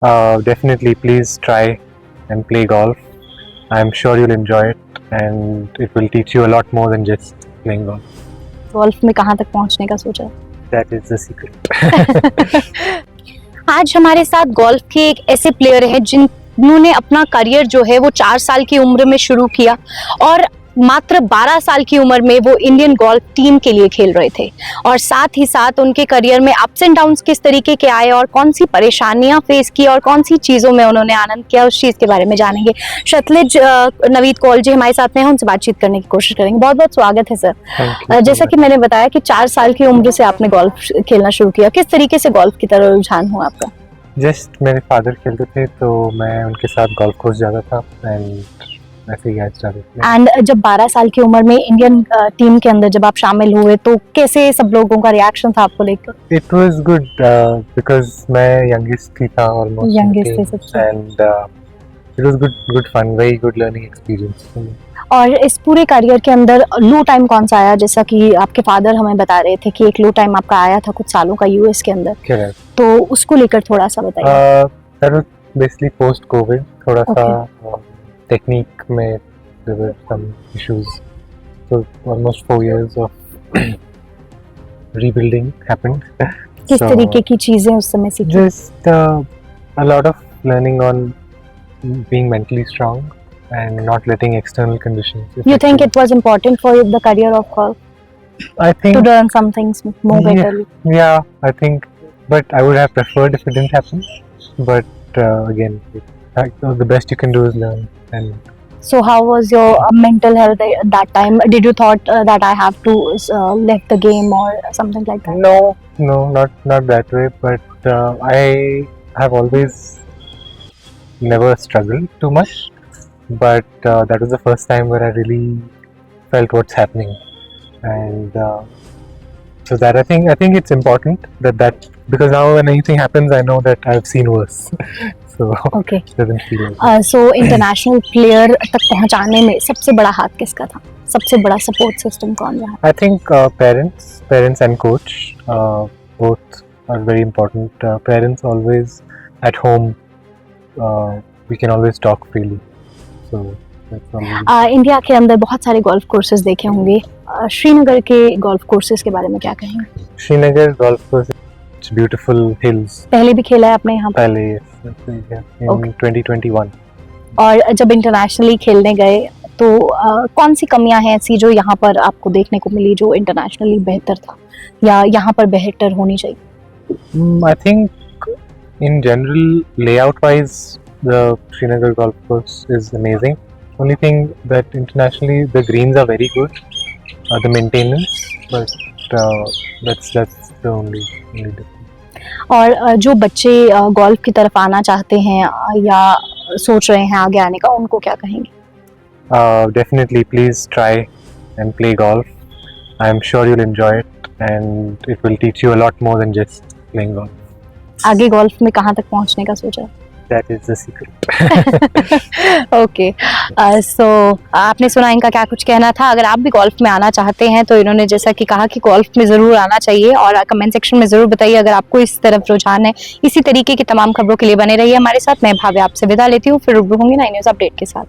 Definitely, please try and play golf. I'm sure you'll enjoy it, and it will teach you a lot more than just playing golf. Golf में कहाँ तक पहुँचने का सोचा है? That is the secret. आज हमारे साथ गोल्फ के एक ऐसे प्लेयर हैं जिन्होंने अपना करियर जो है वो 4 साल की उम्र में शुरू किया और मात्र 12 साल की उम्र में वो इंडियन गोल्फ टीम के लिए खेल रहे थे। और साथ ही साथ उनके करियर में अप्स एंड डाउन्स किस तरीके के आए और कौन सी परेशानियां फेस की और कौन सी चीज़ों में उन्होंने आनंद किया, उस चीज़ के बारे में जानेंगे। सतलज नवीद कौल जी हमारे साथ में हैं, उनसे बातचीत करने की कोशिश करेंगे। बहुत बहुत स्वागत है सर। Thank you. जैसा कि मैंने बताया कि 4 साल की उम्र से आपने गोल्फ खेलना शुरू किया, किस तरीके से गोल्फ की तरफ रुझान हुआ आपका? जस्ट मेरे फादर खेलते थे तो मैं उनके साथ गोल्फ कोर्स जाता था एंड ऐसे ही आज स्टार्ट किया। एंड जब 12 साल की उम्र में इंडियन टीम के अंदर जब आप शामिल हुए तो कैसे सब लोगों का रिएक्शन था आपको लेकर? It was good because मैं youngest ही था almost Youngest थे सबसे। and it was good fun, very good learning experience for me. और इस पूरे करियर के अंदर लो टाइम कौन सा आया? जैसा कि आपके फादर हमें बता रहे थे कि एक लो टाइम आपका आया था कुछ सालों का यूएस के अंदर, Correct. तो उसको लेकर थोड़ा सा बताइए। That was basically post COVID. थोड़ा सा technique में there were some issues. So almost 4 years of rebuilding happened. किस So, तरीके की चीजें उस समय सीखी? Just a lot of learning on being mentally strong and not letting external conditions affect You think it was important for the career of golf I think to learn some things more Yeah. betterly? yeah, I think, but I would have preferred if it didn't happen. But again, the best you can do is learn. And So how was your mental health at that time? Did you thought that I have to left the game or something like that? no, not that way. But I have always never struggled too much. But that was the first time where I really felt what's happening, and so that I think it's important that because now when anything happens, I know that I've seen worse. So Okay. it doesn't feel like that. So international player तक पहुंचाने में सबसे बड़ा हाथ किसका था? सबसे बड़ा सपोर्ट सिस्टम कौन रहा? I think parents and coach both are very important. Parents always at home, we can always talk freely. So that's always. India के अंदर बहुत सारे गोल्फ कोर्सेज देखे होंगे, श्रीनगर के गोल्फ कोर्सेज के बारे में क्या कहेंगे? Srinagar golf course, it's beautiful hills. पहले भी खेला है आपने यहाँ पर? पहले in Okay. 2021. और जब इंटरनेशनली खेलने गए तो कौन सी कमियां हैं ऐसी जो यहाँ पर आपको देखने को मिली जो इंटरनेशनली बेहतर था या यहाँ पर बेहतर होनी चाहिए? I think in general, layout-wise, the Srinagar golf course is amazing. Only thing that internationally the greens are very good, the maintenance, but that's the only difference. और जो बच्चे गोल्फ की तरफ आना चाहते हैं या सोच रहे हैं आगे आने का, उनको क्या कहेंगे? Definitely, please try and play golf. I'm sure you'll enjoy it, and it will teach you a lot more than just playing golf. आगे गोल्फ में कहाँ तक पहुँचने का सोचा? That is the secret. Okay, so आपने सुना इनका क्या कुछ कहना था। अगर आप भी गोल्फ में आना चाहते हैं तो इन्होंने जैसा कि कहा कि गोल्फ में ज़रूर आना चाहिए और कमेंट सेक्शन में ज़रूर बताइए अगर आपको इस तरफ रुझान है। इसी तरीके की तमाम खबरों के लिए बने रहिए हमारे साथ। मैं भाव्या आपसे विदा लेती हूँ, फिर रूबरू होंगे नई न्यूज़ अपडेट के साथ।